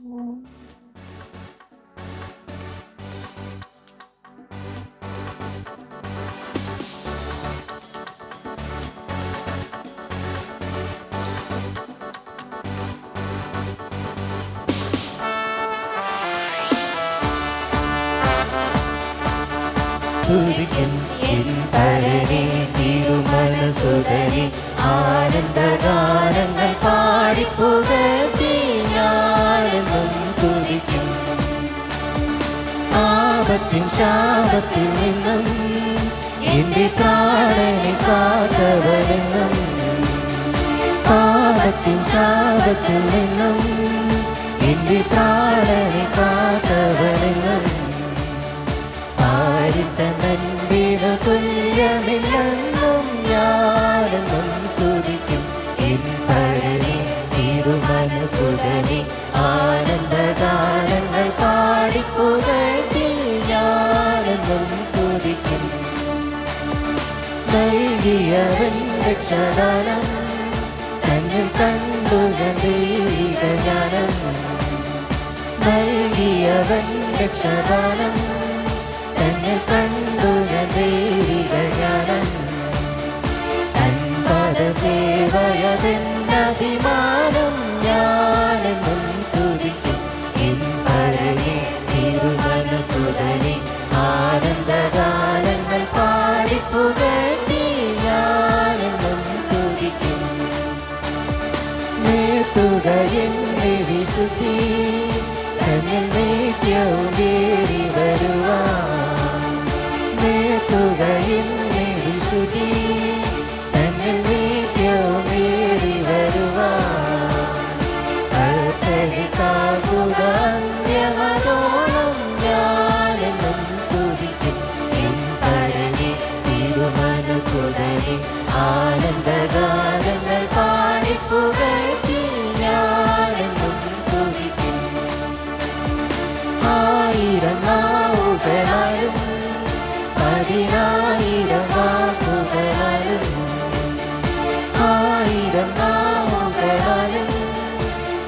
തുതിക്കും N പരനെ തിരുമനസുതനെ ആനന്ദഗാനങ്ങൾ പാടിപ്പുകഴ്ത്തി ഞാനെന്നും സ്തുതിക്കും. ആപത്തിൻ ശാപത്തിൽ നിന്നും എന്റെ പ്രാണനെ കാത്തവനെന്നും, ആപത്തിൻ ശാപത്തിൽ നിന്നും എന്റെ പ്രാണനെ കാത്തവനെന്നും, നന്ദിനു തുല്യമില്ലെന്നും ഞാനെന്നും സ്തുതിക്കും എൻ പരനെ തിരുമനസുതനെ ആനന്ദഗാനങ്ങൾ പാടിപ്പുകഴ്ത്തി ഞാനെന്നും സ്തുതിക്കും. നൽകിയവൻ രക്ഷദാനം തന്നിൽ കണ്ടു ദൈവിക ജ്ഞാനം, നൽകിയവൻ രക്ഷദാനം തന്നിൽ കണ്ടു ദൈവിക ജ്ഞാനം, അൻപദസേവയതെന്നഭിമാനം ഞാനെന്നും സ്തുതിക്കും എൻ പരനെ തിരുമനസുതനെ ആനന്ദഗാനങ്ങൾ പാടിപ്പുകഴ്ത്തി ഞാനെന്നും സ്തുതിക്കും. നേത്തുക എന്നെ വിശുദ്ധി തന്നിൽ നിത്യവും വേറി വരുവാൻ, നേത്തുക എന്നെ വിശുദ്ധി തന്നിൽ നിത്യവും വേറി വരുവാൻ, കർത്തനെ കാക്കുക അന്യമതോളം ഞാനെന്നും സ്തുതിക്കും എൻ പരനെ തിരുമനസുതനെ ആനന്ദഗാനങ്ങൾ പാടിപ്പുകഴ്ത്തി ഞാനെന്നും സ്തുതിക്കും. ആയിരം നാവുകളാലും 10,000 വാക്കുകളാലും, 1000 നാവുകളാലും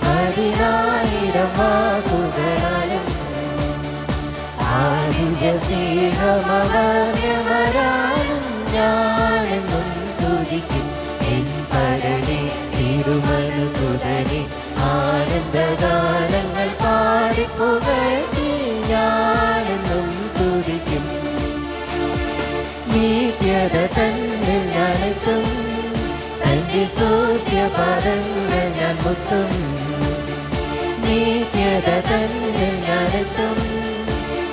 10,000 വാക്കുകളാലും ആദിവ്യ സ്നേഹമവരാലും ഞാനെന്നും സ്തുതിക്കും എൻ പരനെ തിരുമനസുതനെ ആനന്ദഗാനങ്ങൾ പാടിപ്പുകഴ്ത്തി ഞാനെന്നും സ്തുതിക്കും. നിത്യത തന്നിൽ ഞാനെത്തും, തന്റെ സൂര്യപാദങ്ങൾ ഞാൻ മുത്തും, നിത്യത തന്നിൽ ഞാനെത്തും,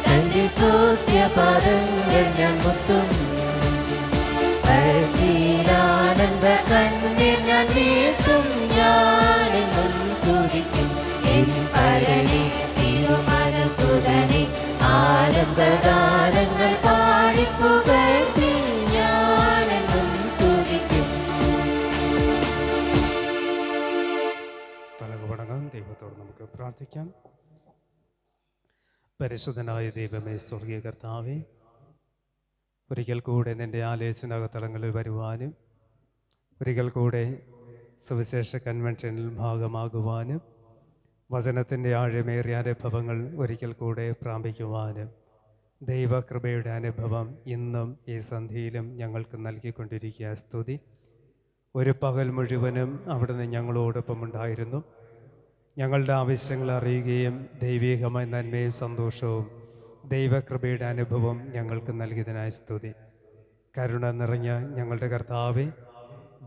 തന്റെ സൂര്യപാദങ്ങൾ ഞാൻ മുത്തും, ആനന്ദ കണ്ണിൽ ഞാൻ വീഴ്ത്തും ഞാനെന്നും സ്തുതിക്കും എൻ പരനെ തിരുമനസുതനെ ആനന്ദഗാനങ്ങൾ പാടിപ്പുകഴ്ത്തി ഞാനെന്നും സ്തുതിക്കും. തലകുവണങ്ങാം. ദൈവത്തോട് നമുക്ക് പ്രാർത്ഥിക്കാം. പരിശുദ്ധനായ ദൈവമേ, സ്വർഗീയ കർത്താവേ, ഒരിക്കൽ കൂടെ നിൻ്റെ ആലയത്തിനകത്തളങ്ങളിൽ വരുവാനും ഒരിക്കൽ കൂടെ സുവിശേഷ കൺവെൻഷനിൽ ഭാഗമാകുവാനും വചനത്തിൻ്റെ ആഴമേറിയ അനുഭവങ്ങൾ ഒരിക്കൽ കൂടെ പ്രാപിക്കുവാനും ദൈവകൃപയുടെ അനുഭവം ഇന്നും ഈ സന്ധിയിലും ഞങ്ങൾക്ക് നൽകിക്കൊണ്ടിരിക്കുക. സ്തുതി. ഒരു പകൽ മുഴുവനും അവിടുന്ന് ഞങ്ങളോടൊപ്പം ഉണ്ടായിരുന്നു. ഞങ്ങളുടെ ആവശ്യങ്ങൾ അറിയുകയും ദൈവികമായ നന്മയും സന്തോഷവും ദൈവകൃപയുടെ അനുഭവം ഞങ്ങൾക്ക് നൽകിയതിനായി സ്തുതി. കരുണ നിറഞ്ഞ ഞങ്ങളുടെ കർത്താവേ,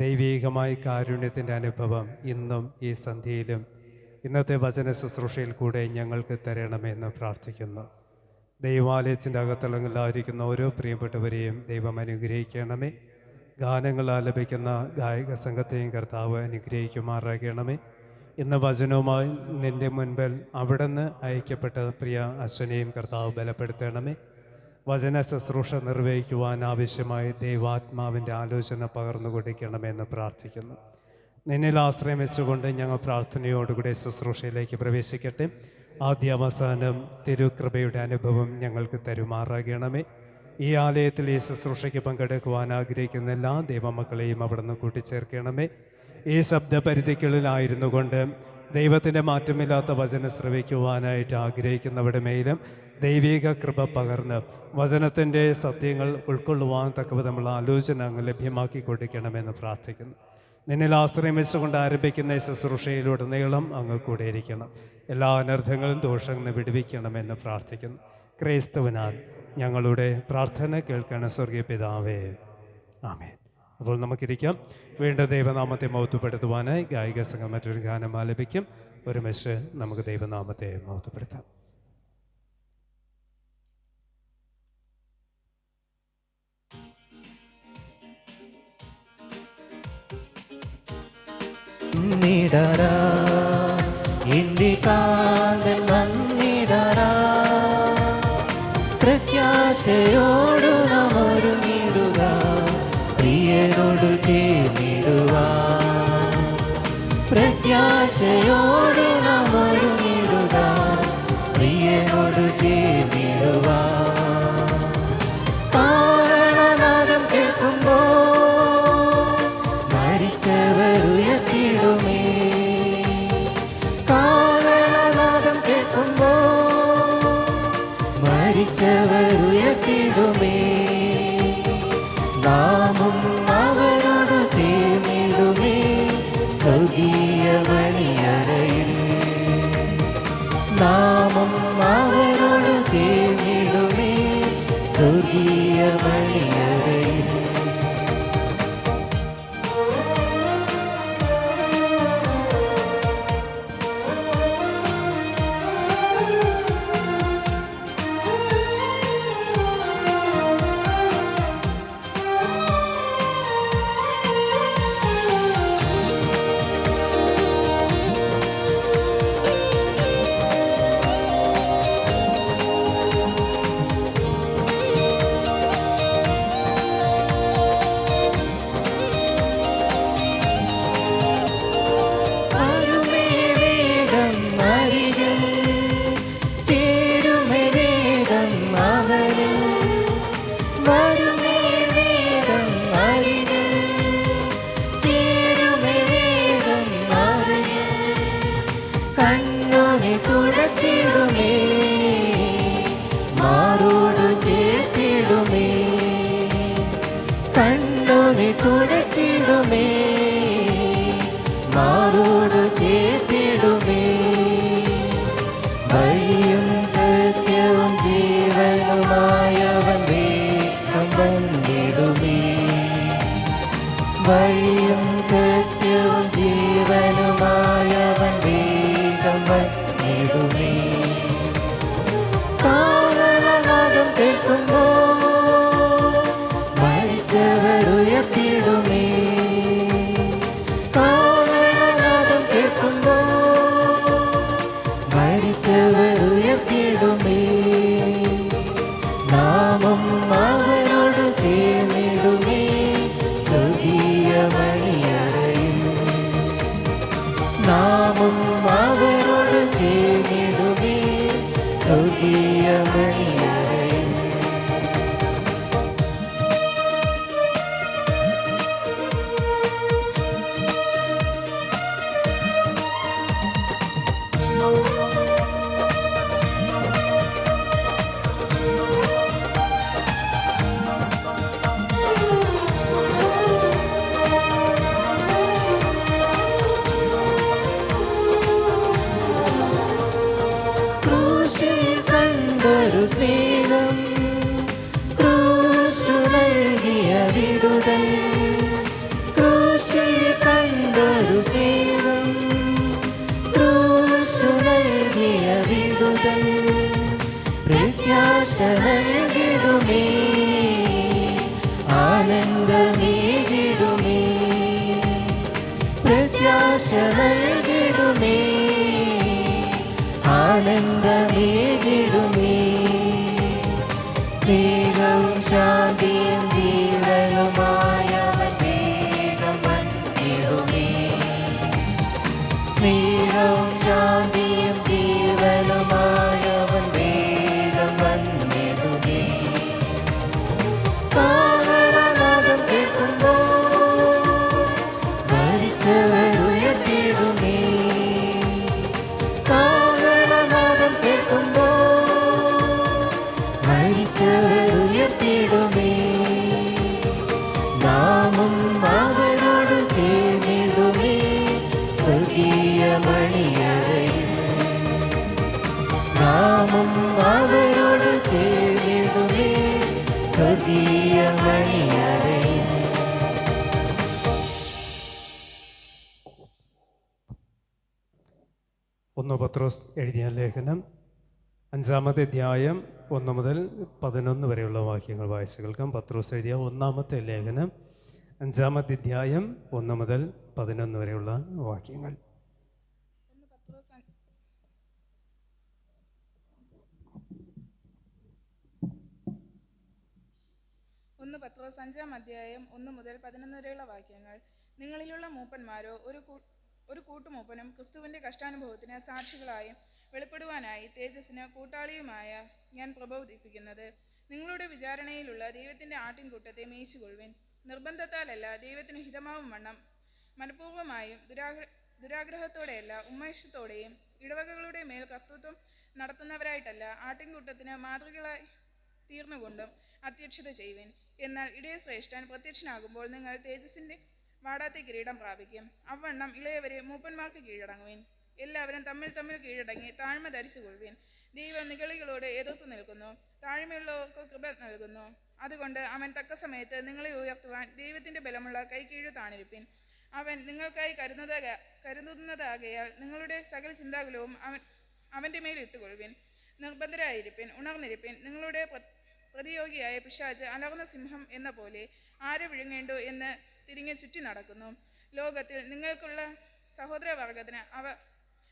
ദൈവികമായ കാരുണ്യത്തിൻ്റെ അനുഭവം ഇന്നും ഈ സന്ധ്യയിലും ഇന്നത്തെ വചന ശുശ്രൂഷയിൽ കൂടെ ഞങ്ങൾക്ക് തരണമെന്ന് പ്രാർത്ഥിക്കുന്നു. ദൈവാലയത്തിൻ്റെ അകത്തളങ്ങളിലായിരിക്കുന്ന ഓരോ പ്രിയപ്പെട്ടവരെയും ദൈവം അനുഗ്രഹിക്കണമേ. ഗാനങ്ങൾ ആലപിക്കുന്ന ഗായക സംഘത്തെയും കർത്താവ് അനുഗ്രഹിക്കുമാറാകണമേ. ഇന്ന് വചനവുമായി നിൻ്റെ മുൻപിൽ അവിടുന്ന് അയക്കപ്പെട്ട പ്രിയ അശ്വനെയും കർത്താവ് ബലപ്പെടുത്തണമേ. വചന ശുശ്രൂഷ നിർവഹിക്കുവാൻ ആവശ്യമായി ദൈവാത്മാവിൻ്റെ ആലോചന പകർന്നു കൊടുക്കണമെന്ന് പ്രാർത്ഥിക്കുന്നു. നിന്നിൽ ആശ്രയം വെച്ചുകൊണ്ട് ഞങ്ങൾ പ്രാർത്ഥനയോടുകൂടി ശുശ്രൂഷയിലേക്ക് പ്രവേശിക്കട്ടെ. ആദ്യ അവസാനം തിരുകൃപയുടെ അനുഭവം ഞങ്ങൾക്ക് തരുമാറാകണമേ. ഈ ആലയത്തിൽ ഈ ശുശ്രൂഷയ്ക്ക് പങ്കെടുക്കുവാൻ ആഗ്രഹിക്കുന്ന എല്ലാ ദൈവമക്കളെയും അവിടുന്ന് കൂട്ടിച്ചേർക്കണമേ. ഈ ശബ്ദപരിധികളിലായിരുന്നു കൊണ്ട് ദൈവത്തിൻ്റെ മാറ്റമില്ലാത്ത വചനം ശ്രവിക്കുവാനായിട്ട് ആഗ്രഹിക്കുന്നവരുടെ മേലും ദൈവിക കൃപ പകർന്ന് വചനത്തിൻ്റെ സത്യങ്ങൾ ഉൾക്കൊള്ളുവാൻ തക്കവിധമുള്ള ആലോചന അങ്ങ് ലഭ്യമാക്കി കൊടുക്കണമെന്ന് പ്രാർത്ഥിക്കുന്നു. നിന്നിൽ ആശ്രയം വെച്ചുകൊണ്ട് ആരംഭിക്കുന്ന ഈ ശുശ്രൂഷയിലുടനീളം അങ്ങ് കൂടെയിരിക്കണം. എല്ലാ അനർത്ഥങ്ങളും ദോഷങ്ങളും വിടുവിക്കണമെന്ന് പ്രാർത്ഥിക്കുന്നു. ക്രൈസ്തവനാൽ ഞങ്ങളുടെ പ്രാർത്ഥന കേൾക്കണം സ്വർഗീയ പിതാവേ, ആമേൻ. അപ്പോൾ നമുക്കിരിക്കാം. വീണ്ടും ദൈവനാമത്തെ മഹത്വപ്പെടുത്തുവാനായി ഗായിക സംഘം മറ്റൊരു ഗാനം ആലപിക്കും. ഒരുമിച്ച് നമുക്ക് ദൈവനാമത്തെ മഹത്വപ്പെടുത്താം. പ്രത്യാശയോടു നാം ഒരുങ്ങിടുക, പ്രിയനോട് ചേർന്നിടുവാൻ. പ്രത്യാശയോടു നാം ഒരുങ്ങിടുക, പ്രിയനോട് ചേർന്നിടുവാൻ. കാരണനാദം കേൾക്കുമ്പോൾ മരിച്ചവർ ഉയർത്തിടുമേ. കാരണനാദം കേൾക്കുമ്പോൾ മരിച്ചവർ ഉയർത്തിടുമേ. നാമും അവരോട് ചേർന്നിടുമേ സ്വർഗീയ മണിയറയിൽ. നാമും അവരോട് ചേർന്നിടുമേ സ്വർഗീയ മണിയറയിൽ. തുടച്ചിടുമേ, മാറോട് ചേർത്തിടുമേ. വഴിയും സത്യവും ജീവനുമായവൻ വേഗം വന്നിടുമേ. വഴിയും സത്യവും ജീവനുമായവൻ വേഗം വന്നിടുമേ. കാരണനാദം കേൾക്കുമ്പോൾ മരിച്ചവർ ഉയർത്തിടുമേ. കാരണനാദം കേൾക്കുമ്പോൾ മരിച്ചവർ ഉയർത്തിടുമേ. നാമം അവരോട് ചേർന്നിടുമേ സ്വർഗീയ മണിയറയിൽ. നാമം അവരോട് ചേർന്നിടുമേ സ്വർഗീയ മണിയറയിൽ. ക്രൂശിൽ കണ്ടൊരു സ്നേഹം, ക്രൂശു നൽകിയ വിടുതൽ. ക്രൂശിൽ കണ്ടൊരു സ്നേഹം, ക്രൂശു നൽകിയ വിടുതൽ. പ്രത്യാശ നൽകിടുമേ, ആനന്ദമേകിടുമേ. പ്രത്യാശ നൽകിടുമേ, ആനന്ദമേകിടുമേ. സ്നേഹവും ശാന്തിയും ജീവനുമായവൻ വേഗം വന്നിടുമേ. സ്നേഹവും ശാന്തിയും ജീവനുമായവൻ വേഗം വന്നിടുമേ. കാരണനാദം കേൾക്കുമ്പോൾ മരിച്ചവർ ഉയർത്തിടുമേ. നാമം അവരോട് ചേർന്നിടുമേ സ്വർഗീയ മണിയറയിൽ. 1 പത്രോസ് എഴുതിയ ലേഖനം 5-ാമത്തെ അധ്യായം 1 മുതൽ 11 വരെയുള്ള വാക്യങ്ങൾ വായിച്ചു കേൾക്കാം. പത്രോസ് എഴുതിയ 1-ാമത്തെ ലേഖനം 5-ാമത്തെ അധ്യായം 1 മുതൽ 11 വരെയുള്ള വാക്യങ്ങൾ. 1 പത്രോസ് 5-ാം അധ്യായം 1 മുതൽ 11 വരെയുള്ള വാക്യങ്ങൾ. നിങ്ങളിലുള്ള മൂപ്പന്മാരോ ഒരു കൂട്ടുമൂപ്പനും ക്രിസ്തുവിൻ്റെ കഷ്ടാനുഭവത്തിന് സാക്ഷികളായും വെളിപ്പെടുവാനായി തേജസ്സിന് കൂട്ടാളിയുമായ ഞാൻ പ്രബോധിപ്പിക്കുന്നത്, നിങ്ങളുടെ വിചാരണയിലുള്ള ദൈവത്തിൻ്റെ ആട്ടിൻകൂട്ടത്തെ മേയിച്ചുകൊള്ളുവിൻ. നിർബന്ധത്താലല്ല, ദൈവത്തിന് ഹിതമാവും വണ്ണം മനഃപൂർവ്വമായും ദുരാഗ്രഹത്തോടെയല്ല, ഉന്മേഷത്തോടെയും ഇടവകകളുടെ മേൽ കർത്തൃത്വം നടത്തുന്നവരായിട്ടല്ല, ആട്ടിൻകൂട്ടത്തിന് മാതൃകളായി തീർന്നുകൊണ്ടും അധ്യക്ഷത ചെയ്യുവിൻ. എന്നാൽ ഇടയശ്രേഷ്ഠൻ പ്രത്യക്ഷനാകുമ്പോൾ നിങ്ങൾ തേജസ്സിൻ്റെ വാടാത്ത കിരീടം പ്രാപിക്കും. അവണ്ണം ഇളയവരെ മൂപ്പന്മാർക്ക് കീഴടങ്ങുവിൻ. എല്ലാവരും തമ്മിൽ തമ്മിൽ കീഴടങ്ങി താഴ്മ ധരിച്ചുകൊള്ളുവിൻ. ദൈവം നിഗളികളോട് എതിർത്തു നിൽക്കുന്നു, താഴ്മയുള്ളവർക്ക് കൃപ നൽകുന്നു. അതുകൊണ്ട് അവൻ തക്ക സമയത്ത് നിങ്ങളെ ഉയർത്തുവാൻ ദൈവത്തിൻ്റെ ബലമുള്ള കൈക്കീഴ് താണിരിപ്പിൻ. അവൻ നിങ്ങൾക്കായി കരുതുന്നതാകയാൽ നിങ്ങളുടെ സകല ചിന്താകുലവും അവൻ്റെ മേൽ ഇട്ടുകൊള്ളുവിൻ. നിർബന്ധരായിരിപ്പിൻ, ഉണർന്നിരിപ്പിൻ. നിങ്ങളുടെ പ്രതിയോഗിയായ പിശാച് അലർന്ന സിംഹം എന്ന പോലെ ആരെ വിഴുങ്ങേണ്ടോ എന്ന് തിരിഞ്ഞ് ചുറ്റി നടക്കുന്നു. ലോകത്തിൽ നിങ്ങൾക്കുള്ള സഹോദരവർഗത്തിന്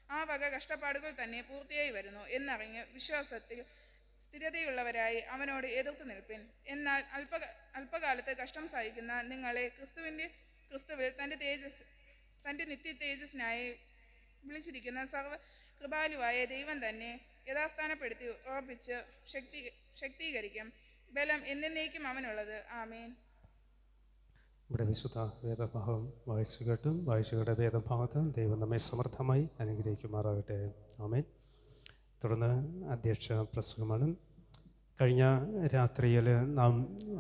ആ വക കഷ്ടപ്പാടുകൾ തന്നെ പൂർത്തിയായി വരുന്നു എന്നറിഞ്ഞ് വിശ്വാസത്തിൽ സ്ഥിരതയുള്ളവരായി അവനോട് എതിർത്ത് നിൽപ്പിൻ. എന്നാൽ അല്പകാലത്ത് കഷ്ടം സഹിക്കുന്ന നിങ്ങളെ ക്രിസ്തുവിൽ തൻ്റെ നിത്യ തേജസ്സിനായി വിളിച്ചിരിക്കുന്ന സർവ്വ കൃപാലുവായ ദൈവം തന്നെ യഥാസ്ഥാനപ്പെടുത്തി ഉറപ്പിച്ച് ശക്തീകരിക്കും. ബലം എന്നേക്കും അവനുള്ളത്. ആമേൻ. ഇവിടെ വിശുദ്ധ വേദഭാഗം വായിച്ചു കേട്ട വേദഭാഗത്ത് ദൈവം നമ്മെ സമൃദ്ധമായി അനുഗ്രഹിക്കുമാറാകട്ടെ. ആമേൻ. തുടർന്ന് അധ്യക്ഷ പ്രസംഗമാണ്. കഴിഞ്ഞ രാത്രിയിൽ നാം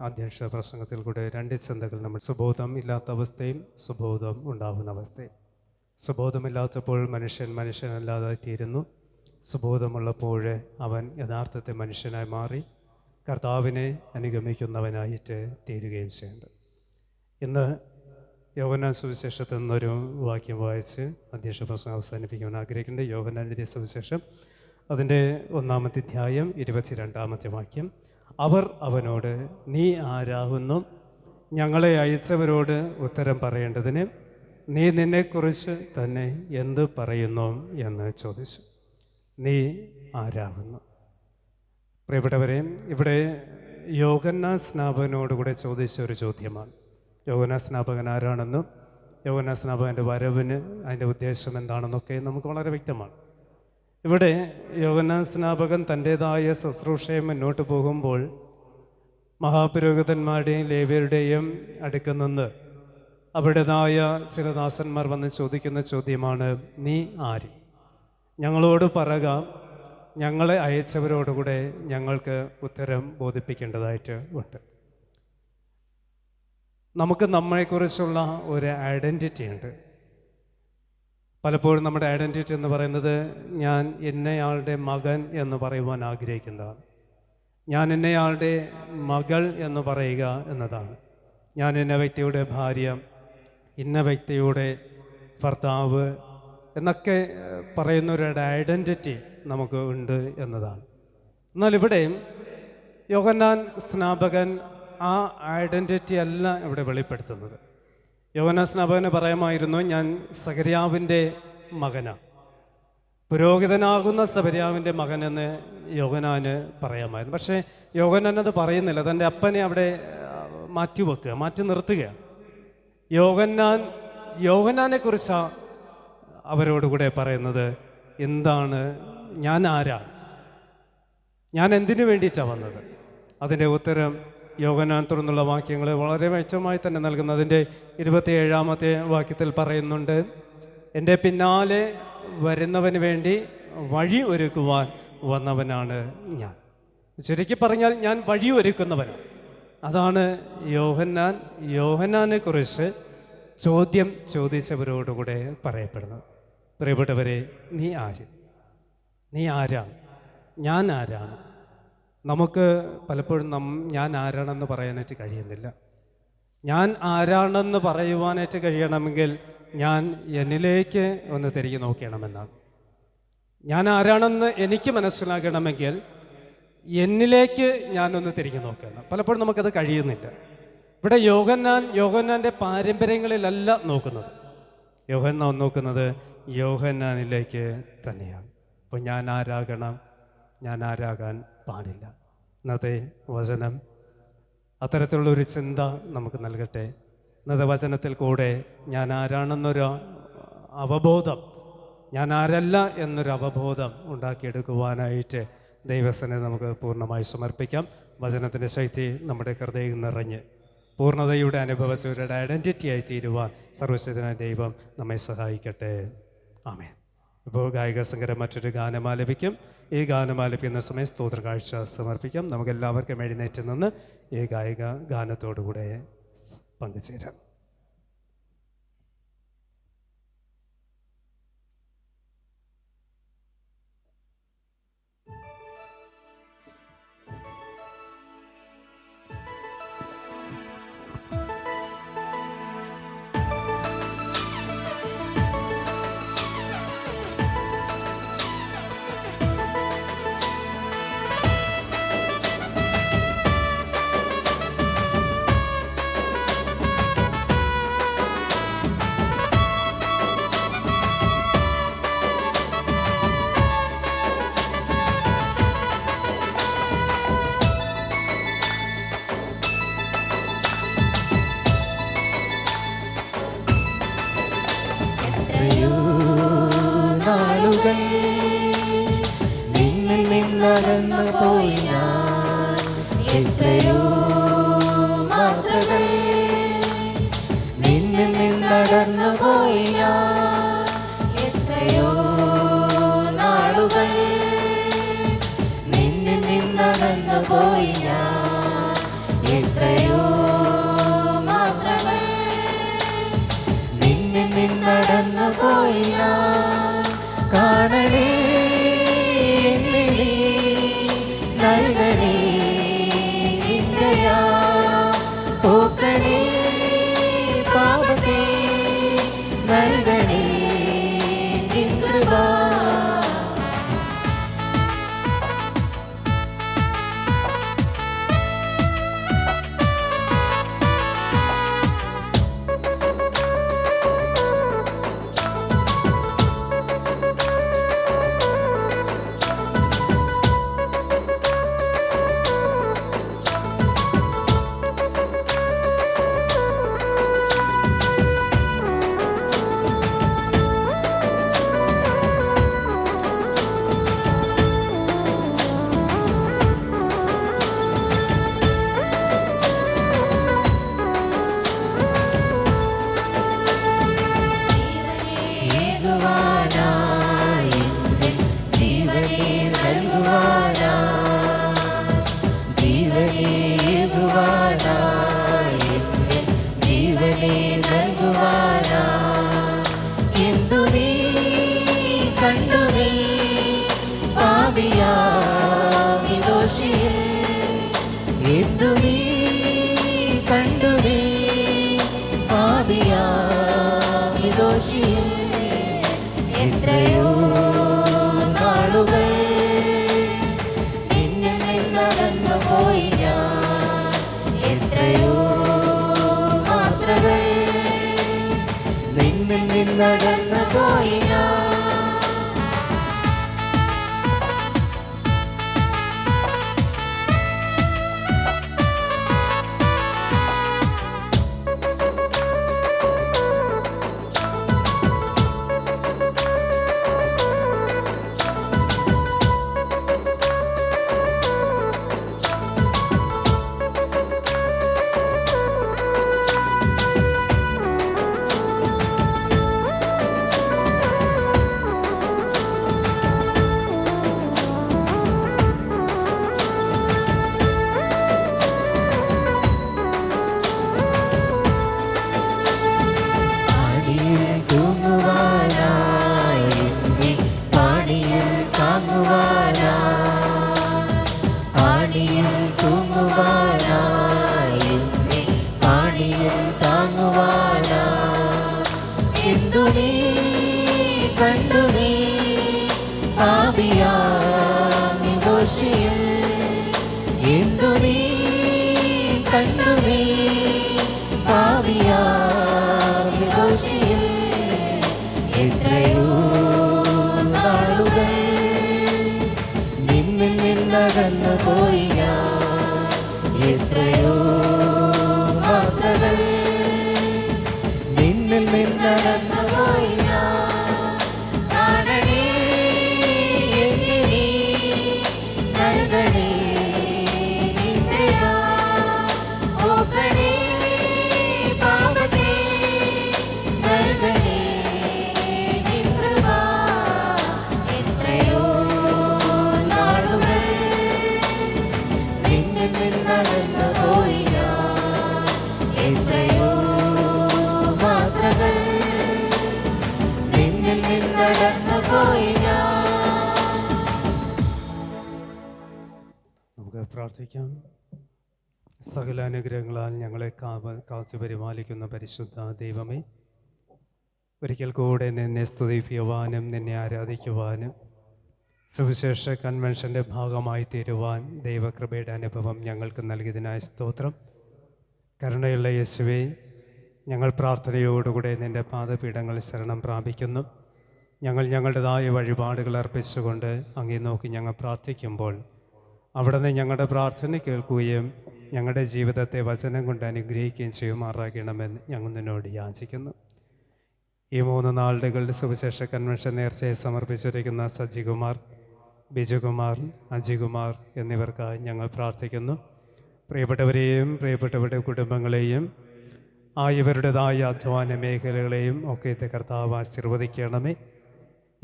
അധ്യക്ഷ പ്രസംഗത്തിൽ കൂടെ 2 ചിന്തകൾ നമ്മൾ സുബോധം ഇല്ലാത്ത അവസ്ഥയും സുബോധം ഉണ്ടാകുന്ന അവസ്ഥയും. സുബോധമില്ലാത്തപ്പോൾ മനുഷ്യനല്ലാതെ തീരുന്നു. സുബോധമുള്ളപ്പോൾ അവൻ യഥാർത്ഥത്തെ മനുഷ്യനായി മാറി കർത്താവിനെ അനുഗമിക്കുന്നവനായിട്ട് തീരുകയും ചെയ്യുന്നുണ്ട്. ഇന്ന് യോഹന്നാൻ സുവിശേഷത്തിൽ നിന്നൊരു വാക്യം വായിച്ച് അധ്യക്ഷ പ്രസംഗം അവസാനിപ്പിക്കുവാൻ ആഗ്രഹിക്കുന്നുണ്ട്. യോഹന്നാൻ എഴുതിയ സുവിശേഷം അതിൻ്റെ 1-ാമത്തെ അധ്യായം 22-ാമത്തെ വാക്യം. അവർ അവനോട്, നീ ആരാകുന്നു? ഞങ്ങളെ അയച്ചവരോട് ഉത്തരം പറയേണ്ടതിന് നീ നിന്നെക്കുറിച്ച് തന്നെ എന്ത് പറയുന്നു എന്ന് ചോദിച്ചു. നീ ആരാകുന്നു? പ്രിയപ്പെട്ടവരെ, ഇവിടെ യോഹന്നാൻ സ്നാപകനോടുകൂടെ ചോദിച്ച ഒരു ചോദ്യമാണ്. യോഹന്നാൻ സ്നാപകൻ ആരാണെന്നും യോഹന്നാൻ സ്നാപകൻ്റെ വരവിന് അതിൻ്റെ ഉദ്ദേശം എന്താണെന്നൊക്കെ നമുക്ക് വളരെ വ്യക്തമാണ്. ഇവിടെ യോഹന്നാൻ സ്നാപകൻ തൻ്റേതായ ശുശ്രൂഷയെ മുന്നോട്ട് പോകുമ്പോൾ മഹാപുരോഹിതന്മാരുടെയും ലേവ്യരുടെയും അടുക്കൽ നിന്ന് അവരുടേതായ ചില ദാസന്മാർ വന്ന് ചോദിക്കുന്ന ചോദ്യമാണ്, നീ ആര്? ഞങ്ങളോട് പറക, ഞങ്ങളെ അയച്ചവരോടുകൂടെ ഞങ്ങൾക്ക് ഉത്തരം ബോധിപ്പിക്കേണ്ടതായിട്ട് ഉണ്ട്. നമുക്ക് നമ്മളെക്കുറിച്ചുള്ള ഒരു ഐഡൻറ്റിറ്റി ഉണ്ട്. പലപ്പോഴും നമ്മുടെ ഐഡൻറ്റിറ്റി എന്ന് പറയുന്നത് ഞാൻ ഇന്നയാളുടെ മകൻ എന്ന് പറയുവാൻ ആഗ്രഹിക്കുന്നതാണ്. ഞാൻ ഇന്നയാളുടെ മകൾ എന്ന് പറയുക എന്നതാണ്. ഞാൻ ഇന്ന വ്യക്തിയുടെ ഭാര്യ, ഇന്ന വ്യക്തിയുടെ ഭർത്താവ് എന്നൊക്കെ പറയുന്നവരുടെ ഐഡൻറ്റിറ്റി നമുക്ക് ഉണ്ട് എന്നതാണ്. എന്നാൽ ഇവിടെ യോഹന്നാൻ സ്നാപകൻ ആ ഐഡൻറ്റിറ്റി അല്ല ഇവിടെ വെളിപ്പെടുത്തുന്നത്. യോഹന്നാൻ സ്നാപകന് പറയാമായിരുന്നു, ഞാൻ സഖര്യാവിൻ്റെ മകനാണ്, പുരോഹിതനാകുന്ന സഖര്യാവിൻ്റെ മകനെന്ന് യോഹന്നാന് പറയാമായിരുന്നു. പക്ഷേ യോഹന്നാൻ അത് പറയുന്നില്ല. തൻ്റെ അപ്പനെ അവിടെ മാറ്റി നിർത്തുകയാണ്. യോഹന്നാനെ കുറിച്ചാണ് അവരോടുകൂടെ പറയുന്നത്. എന്താണ്, ഞാൻ ആരാണ്, ഞാൻ എന്തിനു വേണ്ടിയിട്ടാണ് വന്നത്? അതിൻ്റെ ഉത്തരം യോഹന്നാൻ തുടർന്നുള്ള വാക്യങ്ങൾ വളരെ വ്യക്തമായി തന്നെ നൽകുന്നു. അതിൻ്റെ 27-ാമത്തെ വാക്യത്തിൽ പറയുന്നുണ്ട്, എൻ്റെ പിന്നാലെ വരുന്നവന് വേണ്ടി വഴി ഒരുക്കുവാൻ വന്നവനാണ് ഞാൻ. ചുരുക്കി പറഞ്ഞാൽ ഞാൻ വഴി ഒരുക്കുന്നവനാണ്. അതാണ് യോഹന്നാനെ കുറിച്ച് ചോദ്യം ചോദിച്ചവരോടുകൂടെ പറയപ്പെടുന്നത്. പ്രിയപ്പെട്ടവരെ, നീ ആരാണ്? ഞാൻ ആരാണ്. നമുക്ക് പലപ്പോഴും ഞാൻ ആരാണെന്ന് പറയാനായിട്ട് കഴിയുന്നില്ല. ഞാൻ ആരാണെന്ന് പറയുവാനായിട്ട് കഴിയണമെങ്കിൽ ഞാൻ എന്നിലേക്ക് ഒന്ന് തിരികെ നോക്കണമെന്നാണ്. ഞാൻ ആരാണെന്ന് എനിക്ക് മനസ്സിലാക്കണമെങ്കിൽ എന്നിലേക്ക് ഞാനൊന്ന് തിരികെ നോക്കണം. പലപ്പോഴും നമുക്കത് കഴിയുന്നില്ല. ഇവിടെ യോഹന്നാൻ്റെ പാരമ്പര്യങ്ങളിലല്ല നോക്കുന്നത്. യോഹന്നാൻ നോക്കുന്നത് യോഹന്നാനിലേക്ക് തന്നെയാണ്. അപ്പോൾ ഞാൻ ആരാകണം, ഞാൻ ആരാകാൻ പാടില്ല. ഇന്നത്തെ വചനം അത്തരത്തിലുള്ളൊരു ചിന്ത നമുക്ക് നൽകട്ടെ. ഇന്നത്തെ വചനത്തിൽ കൂടെ ഞാൻ ആരാണെന്നൊരു അവബോധം, ഞാൻ ആരല്ല എന്നൊരു അവബോധം ഉണ്ടാക്കിയെടുക്കുവാനായിട്ട് ദൈവസനെ നമുക്ക് പൂർണ്ണമായി സമർപ്പിക്കാം. വചനത്തിൻ്റെ ശക്തി നമ്മുടെ ഹൃദയം നിറഞ്ഞ് പൂർണ്ണതയുടെ അനുഭവിച്ചവരുടെ ഐഡൻറ്റിറ്റി ആയി തീരുവാൻ സർവശക്തനായ ദൈവം നമ്മെ സഹായിക്കട്ടെ. ആമേൻ. ഇപ്പോൾ ഗായിക സംഘം മറ്റൊരു ഗാനം ആലപിക്കും. ഈ ഗാനം ആലപിക്കുന്ന സമയം സ്തോത്ര കാഴ്ച സമർപ്പിക്കാം. നമുക്കെല്ലാവർക്കും എഴുന്നേറ്റ് നിന്ന് ഈ ഗാനത്തോടുകൂടെ പങ്കുചേരാം. നിന്നിൽ നിന്നകന്നു പോയി ഞാൻ, എത്രയോ മാത്രകൾ നിന്നിൽ നിന്നകന്നു പോയി ഞാൻ, എത്രയോ നാളുകൾ നിന്നിൽ നിന്നകന്നു പോയി ഞാൻ, എത്രയോ മാത്രകൾ നിന്നിൽ നിന്നകന്നു പോയി ഞാൻ. കാണണേ നൽകണേ നിന്ദയാ, പോക്കണേ പാപത്തെ നൽകണേ നിൻ കൃപ. എത്രയോ നാളുകൾ നിന്നിൽ നിന്നകന്നു പോയി ഞാൻ, എത്രയോ മാത്രകൾ നിന്നിൽ നിന്നകന്നു പോയി ഞാൻ. ആണിയിൽ തൂങ്ങുവാനായി ആണിയിൽ താങ്ങുവാനായി എന്തു നീ കണ്ടു നീ പാപിയാമി ദോഷിയിൽ എന്തു നീ കണ്ടു നീ പാപിയാമി ദോഷിയിൽ എത്രയോ നാളുകൾ നിന്നിൽ നിന്നകന്നു പോയി ഞാൻ എത്രയോ മാത്രകൾ നിന്നിൽ നിന്നകന്നു പോയി ഞാൻ കാണണേ എന്നെ നീ നൽകണേ നിന്റെ ഓക്കണേ പാപത്തെ നൽകണേ നിൻ കൃപ എത്രയോ നാളുകൾ നിന്നിൽ നിന്നകന്നു പോയി ഞാൻ എത്രയോ മാത്രകൾ നിന്നിൽ നിന്നകന്നു പോയി ഞാൻ. നമുക്ക് പ്രാർത്ഥിക്കാം. സകല അനുഗ്രഹങ്ങളാൽ ഞങ്ങളെ കാത്തു പരിപാലിക്കുന്ന പരിശുദ്ധ ദൈവമേ, ഒരിക്കൽ കൂടെ നിന്നെ സ്തുതിക്കുവാനും നിന്നെ ആരാധിക്കുവാനും സുവിശേഷ കൺവെൻഷൻ്റെ ഭാഗമായി തീരുവാൻ ദൈവകൃപയുടെ അനുഭവം ഞങ്ങൾക്ക് നൽകിയതിനായ സ്തോത്രം. കരുണയുള്ള യേശുവേ, ഞങ്ങൾ പ്രാർത്ഥനയോടുകൂടെ നിൻ്റെ പാദപീഠങ്ങളിൽ ശരണം പ്രാപിക്കുന്നു. ഞങ്ങൾ ഞങ്ങളുടേതായ വഴിപാടുകൾ അർപ്പിച്ചുകൊണ്ട് അങ്ങേ നോക്കി ഞങ്ങൾ പ്രാർത്ഥിക്കുമ്പോൾ അവിടുന്ന് ഞങ്ങളുടെ പ്രാർത്ഥന കേൾക്കുകയും ഞങ്ങളുടെ ജീവിതത്തെ വചനം കൊണ്ട് അനുഗ്രഹിക്കുകയും ചെയ്യുമാറാകണമെന്ന് ഞങ്ങൾ നിന്നോട് യാചിക്കുന്നു. ഈ 3 നാളുകളുടെ സുവിശേഷ കൺവെൻഷൻ നേർച്ചയെ സമർപ്പിച്ചിരിക്കുന്ന സജികുമാർ, ബിജുകുമാർ, അജികുമാർ എന്നിവർക്കായി ഞങ്ങൾ പ്രാർത്ഥിക്കുന്നു. പ്രിയപ്പെട്ടവരെയും പ്രിയപ്പെട്ടവരുടെ കുടുംബങ്ങളെയും ഇവരുടേതായ അധ്വാന മേഖലകളെയും ഒക്കെ കർത്താവ് ആശീർവദിക്കണമേ.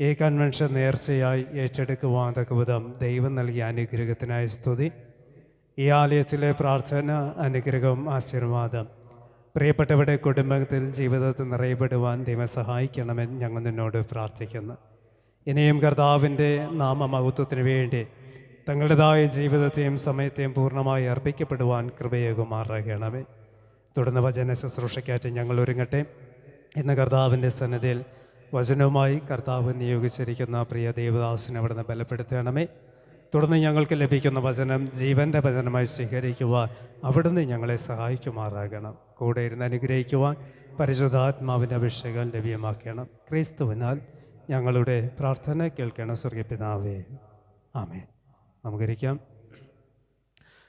ഈ കൺവെൻഷൻ നേർച്ചയായി ഏറ്റെടുക്കുവാൻ തക്കവിധം ദൈവം നൽകിയ അനുഗ്രഹത്തിനായ സ്തുതി. ഈ ആലയത്തിലെ പ്രാർത്ഥന, അനുഗ്രഹം, ആശീർവാദം പ്രിയപ്പെട്ടവരുടെ കുടുംബത്തിൽ ജീവിതത്തിൽ നിറയപ്പെടുവാൻ ദൈവം സഹായിക്കണമെന്ന് ഞങ്ങൾ നിന്നോട് പ്രാർത്ഥിക്കുന്നു. ഇനിയും കർത്താവിൻ്റെ നാമമഹത്വത്തിന് വേണ്ടി തങ്ങളുടേതായ ജീവിതത്തെയും സമയത്തെയും പൂർണ്ണമായി അർപ്പിക്കപ്പെടുവാൻ കൃപയേകുമാറാകണമേ. തുടർന്ന് വചന ശുശ്രൂഷയ്ക്കായിട്ട് ഞങ്ങൾ ഒരുങ്ങട്ടെ. ഇന്ന് കർത്താവിൻ്റെ സന്നിധിയിൽ വചനവുമായി കർത്താവ് നിയോഗിച്ചിരിക്കുന്ന പ്രിയ ദേവദാസിനെ അവിടുന്ന് ബലപ്പെടുത്തണമേ. തുടർന്ന് ഞങ്ങൾക്ക് ലഭിക്കുന്ന വചനം ജീവൻ്റെ വചനമായി സ്വീകരിക്കുവാൻ അവിടുന്ന് ഞങ്ങളെ സഹായിക്കുമാറാകണം. കൂടെ ഇരുന്ന് അനുഗ്രഹിക്കുവാൻ പരിശുദ്ധാത്മാവിൻ്റെ അഭിഷേകം ലഭ്യമാക്കണം. ക്രിസ്തുവിനാൽ ഞങ്ങളുടെ പ്രാർത്ഥന കേൾക്കണം സ്വർഗ്ഗപിതാവേ. ആമേൻ. നമുക്കിരിക്കാം.